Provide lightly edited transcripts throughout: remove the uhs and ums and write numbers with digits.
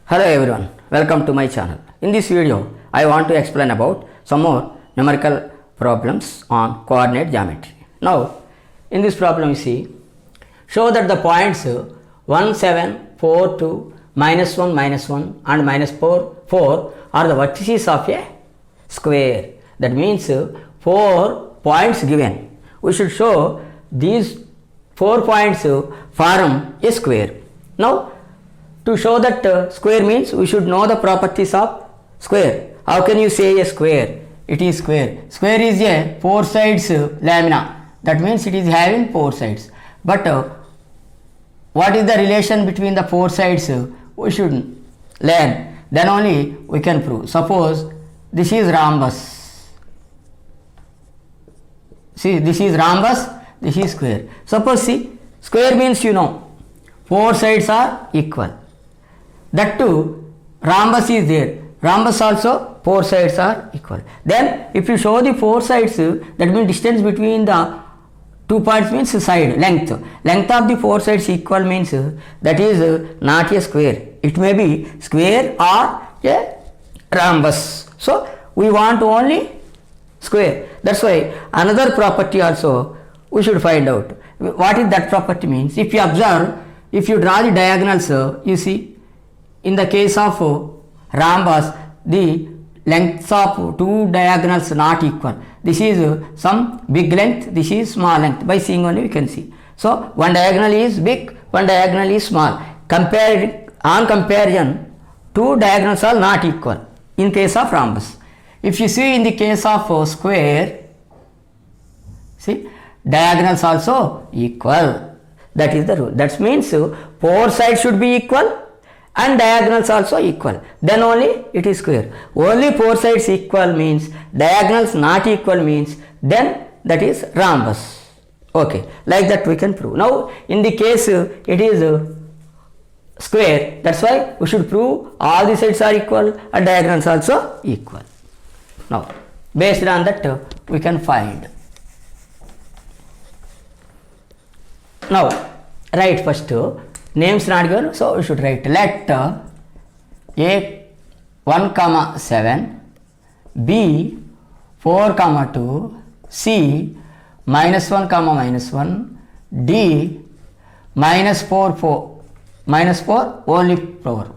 Hello everyone, welcome to my channel. In this video, I want to explain about some more numerical problems on coordinate geometry. Now, in this problem you see, show that the points 1, 7, 4, 2, minus 1, and minus 4 are the vertices of a square. That means 4 points given. We should show these 4 points form a square. Now, to show that square means we should know the properties of square. How can you say a square? It is square. Square is a 4 sides lamina. That means it is having 4 sides. But what is the relation between the 4 sides? We should learn. Then only we can prove. Suppose this is rhombus. See, this is rhombus, this is square. Suppose see, square means 4 sides are equal. That too, rhombus is there. Rhombus also 4 sides are equal. Then if you show the 4 sides, that means distance between the 2 points means side, length. Length of the 4 sides equal means that is not a square. It may be square or a rhombus. So we want only square. That's why another property also we should find out. What is that property means? If you observe, if you draw the diagonals, you see, in the case of rhombus, the lengths of 2 diagonals not equal. This is some big length, this is small length. By seeing only we can see. So one diagonal is big, one diagonal is small. On comparison, 2 diagonals are not equal in case of rhombus. If you see in the case of square, see, diagonals also equal. That is the rule. That means 4 sides should be equal and diagonals also equal. Then only it is square. Only 4 sides equal means diagonals not equal means then that is rhombus. Okay, like that we can prove. Now in the case it is square, that's why we should prove all the sides are equal and diagonals also equal. Now based on that we can find. Now write first names not given, so we should write let a 1, 7, b 4, 2, c minus 1, d minus 4 only 4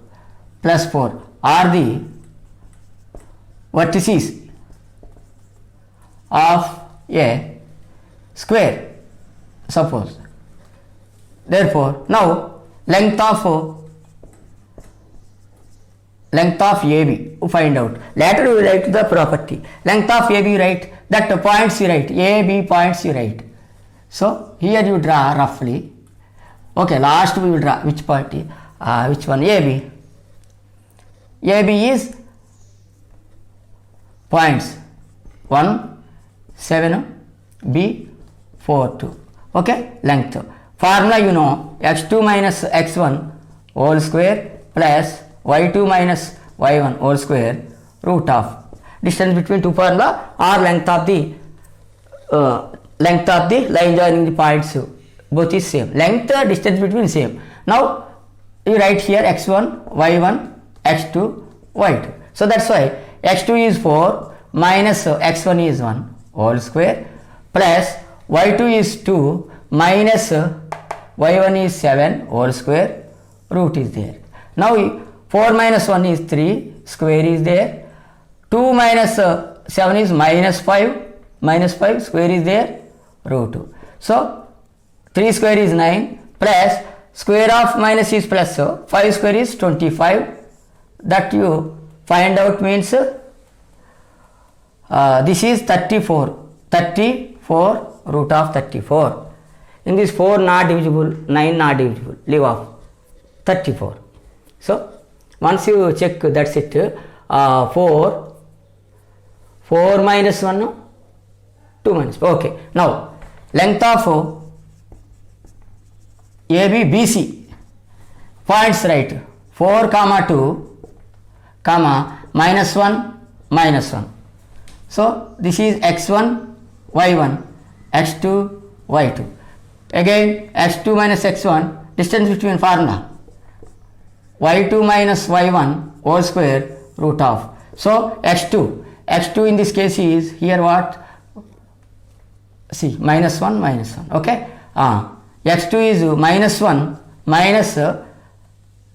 plus 4 are the vertices of a square, suppose. Therefore, now length of AB we find out. Later we will write the property. Length of AB write, that points you write, A, B points you write. So here you draw roughly. Okay, last we will draw which point? Which one? AB. AB is points 1, 7, B, 4, 2. Okay, length. Formula x2 minus x1 whole square plus y2 minus y1 whole square root of distance between two formula or length of the line joining the points, both is same. Length, distance between same. Now you write here x1, y1, x2, y2. So that's why x2 is 4 minus x1 is 1 whole square plus y2 is 2 minus y1 is 7 whole square, root is there. Now 4 minus 1 is 3, square is there. 2 minus 7 is minus 5 square is there, root 2. So 3 square is 9 plus square of minus is plus, 5 square is 25. That you find out means this is 34 root of 34. In this 4 not divisible, 9 not divisible, leave off 34. So once you check, that's it. 4 minus 1, 2 minus 4. Okay, now length of AB, BC points right 4, 2, minus 1. So this is x1, y1, x2, y2. Again x2 minus x1, distance between formula y2 minus y1 whole square root of. So x2 in this case is here what? See, minus 1, okay? X2 is minus 1 minus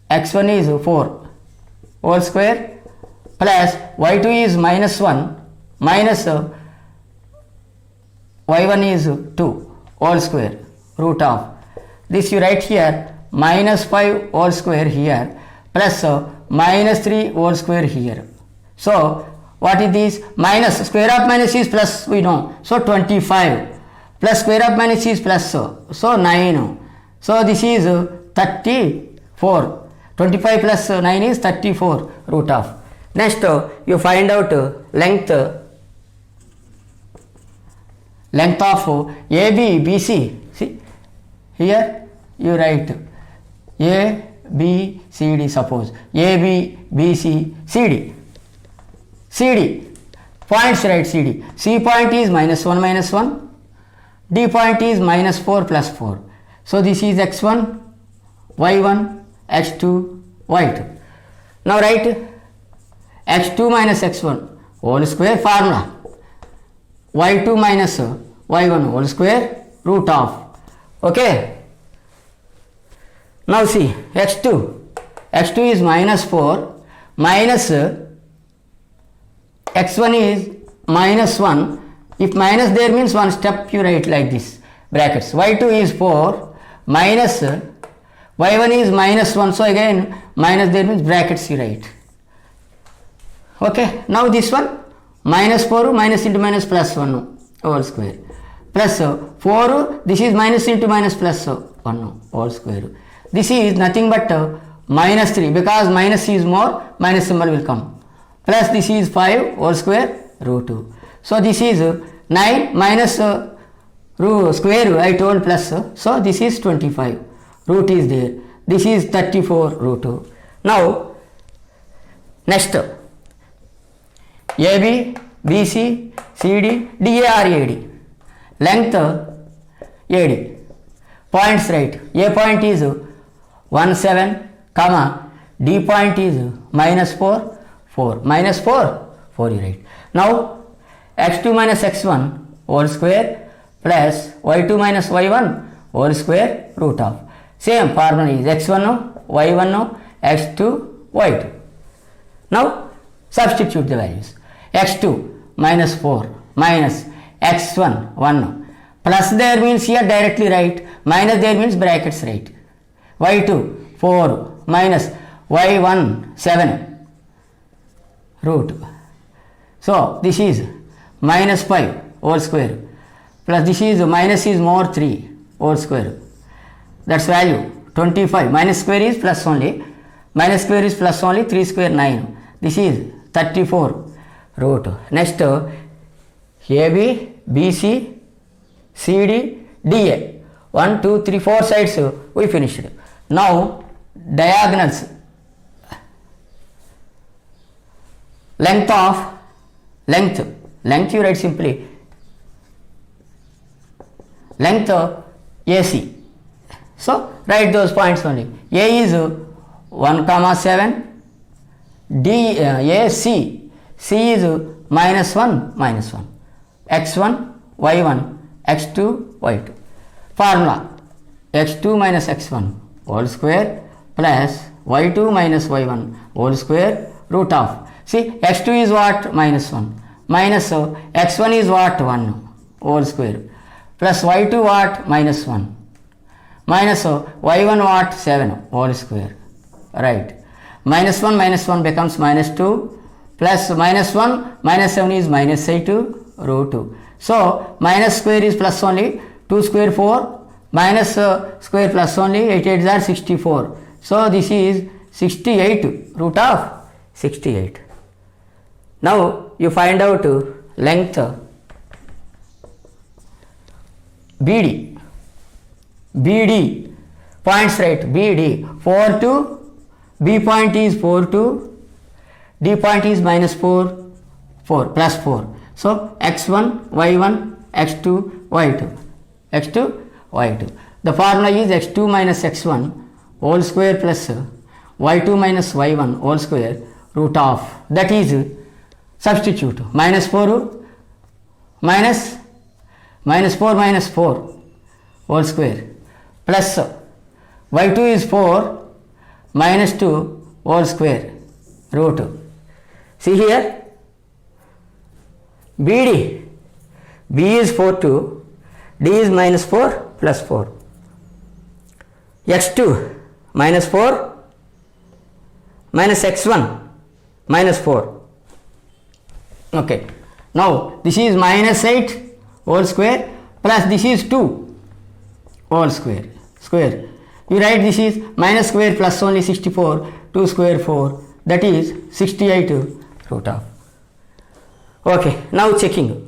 x1 is 4 whole square plus y2 is minus 1 minus y1 is 2 whole square root of. This you write here minus 5 whole square here plus minus 3 whole square here. So what is this? Minus square of minus is plus, we know. So 25 plus square of minus is plus, so 9. So this is 34. 25 plus 9 is 34 root of. Next you find out length of AB, BC. See here you write A, B, C, D. Suppose A, B, B, C, C, D. C, D. Points write C, D. C point is minus 1, D point is minus 4 plus 4. So this is x1, y1, x2, y2. Now write x2 minus x1 whole square formula. Y2 minus y1 whole square root of. Okay. Now see x2 is minus 4 minus x1 is minus 1. If minus there means one step you write like this brackets. Y2 is 4 minus y1 is minus 1. So again minus there means brackets you write. Okay. Now this one minus 4 minus into minus plus 1 whole square plus 4 this is minus into minus plus 1 whole square. This is nothing but minus 3 because minus is more, minus symbol will come, plus this is 5 whole square root 2. So this is 9 minus root square I told plus, so this is 25 root is there. This is 34 root 2. Now next AB, BC, CD, DA or AD. Length AD. Points right. A point is 1, 7, comma D point is minus 4, 4. Minus 4, 4 you write. Now x2 minus x1 whole square plus y2 minus y1 whole square root of. Same formula is x1, y1, x2, y2. Now substitute the values. X2 minus 4 minus x1 1 plus there means here directly write, minus there means brackets write. Y2 4 minus y1 7 root. So this is minus 5 whole square plus this is minus is more 3 whole square. That's value 25. Minus square is plus only. Minus square is plus only, 3 square 9. This is 34 root. Next AB, BC, CD, DA. 1, 2, 3, 4 sides we finished. Now diagonals. Length you write simply. Length AC. So write those points only. A is 1 comma 7. D AC. C is minus 1 minus 1. X1 y1 x2 y2. Formula x2 minus x1 whole square plus y2 minus y1 whole square root of. See x2 is what? Minus 1 minus x1 is what? 1 whole square plus y2 what? Minus 1 minus y1 what? 7 whole square. Right. Minus 1 becomes minus 2 plus minus 1 minus 7 is minus 8 root 2. So minus square is plus only, 2 square 4 minus square plus only, 8 8s are 64. So this is 68 root of 68. Now you find out length BD. BD points right. BD 4 to B point is 4 to D point is minus 4 4 plus 4. So x1 y1 x2 y2 x2 y2. The formula is x2 minus x1 whole square plus y2 minus y1 whole square root of, that is substitute minus 4 minus 4 minus 4 whole square plus y2 is 4 minus 2 whole square root. See here, BD, B is 4 2, D is minus 4 plus 4, x2 minus 4 minus x1 minus 4. Okay, now this is minus 8 whole square plus this is 2 whole square. You write this is minus square plus only 64, 2 square 4, that is 68 root of. Okay, now checking.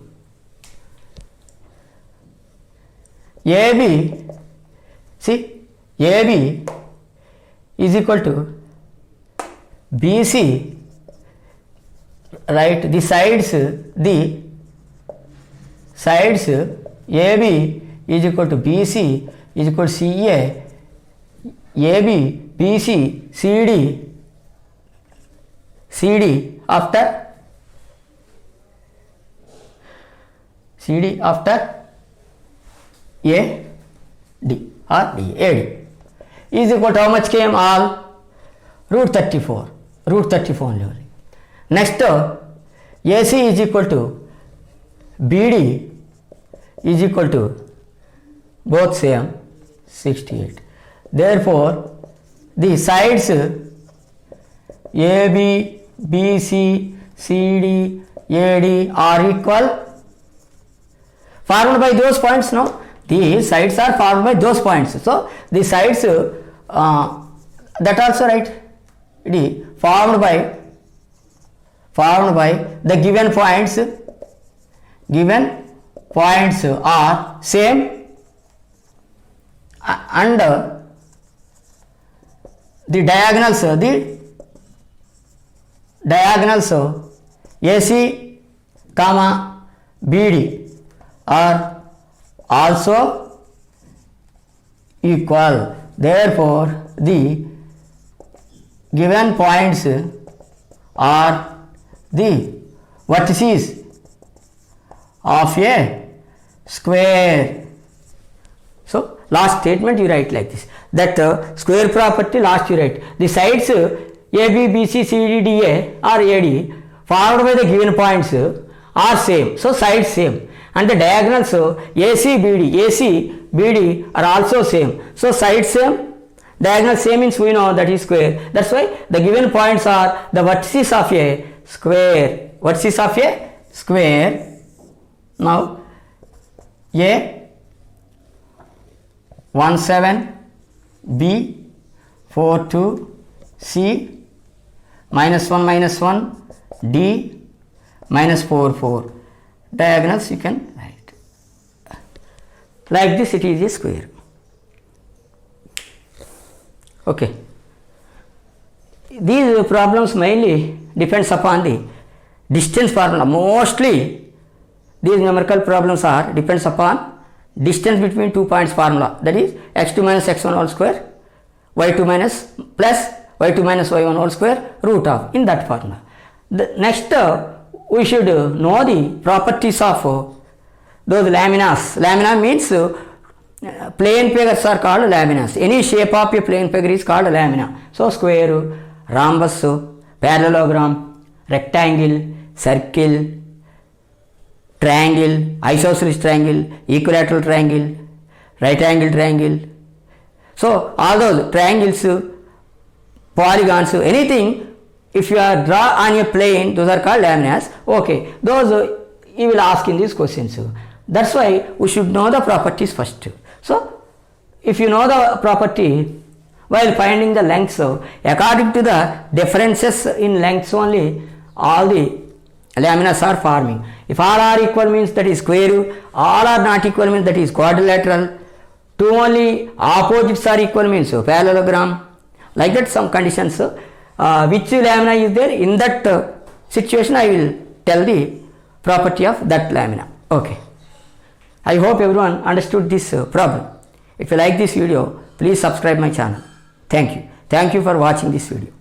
AB, see, AB is equal to BC, right, the sides AB is equal to BC is equal to CA, AB, BC, CD after AD or DAD is equal to how much came? All root 34 only. Next, AC is equal to BD is equal to both same 68. Therefore, the sides AB, BC, CD, AD are equal, formed by those points. No, the sides are formed by those points. So the sides that also right, D formed by the given points are same, and the diagonals AC comma BD are also equal. Therefore, the given points are the vertices of a square. So, last statement you write like this, that square property, last you write the sides AB, BC, CD, DA or AD formed by the given points are same. So, sides same, and the diagonals AC, BD are also same. So, sides same, diagonal same means we know that is square. That's why the given points are the vertices of a square. Now, A 17, B 42, C -1, D -4. Diagonals you can write like this. It is a square. Okay. These problems mainly depends upon the distance formula. Mostly these numerical problems are depends upon distance between 2 points formula, that is x2 minus x1 whole square, y2 minus plus y2 minus y1 whole square root of, in that formula. The next we should know the properties of those laminas. Lamina means plane figures are called laminas. Any shape of a plane figure is called lamina. So, square, rhombus, parallelogram, rectangle, circle, triangle, isosceles triangle, equilateral triangle, right angle triangle. So, all those triangles, polygons, anything if you are draw on a plane, those are called laminas. Okay, those you will ask in these questions. That's why we should know the properties first. So, if you know the property while finding the lengths, according to the differences in lengths only, all the laminas are forming. If all are equal means that is square, all are not equal means that is quadrilateral, two only opposites are equal means parallelogram. Like that some conditions, which lamina is there, in that situation I will tell the property of that lamina. Okay. I hope everyone understood this problem. If you like this video, please subscribe my channel. Thank you. Thank you for watching this video.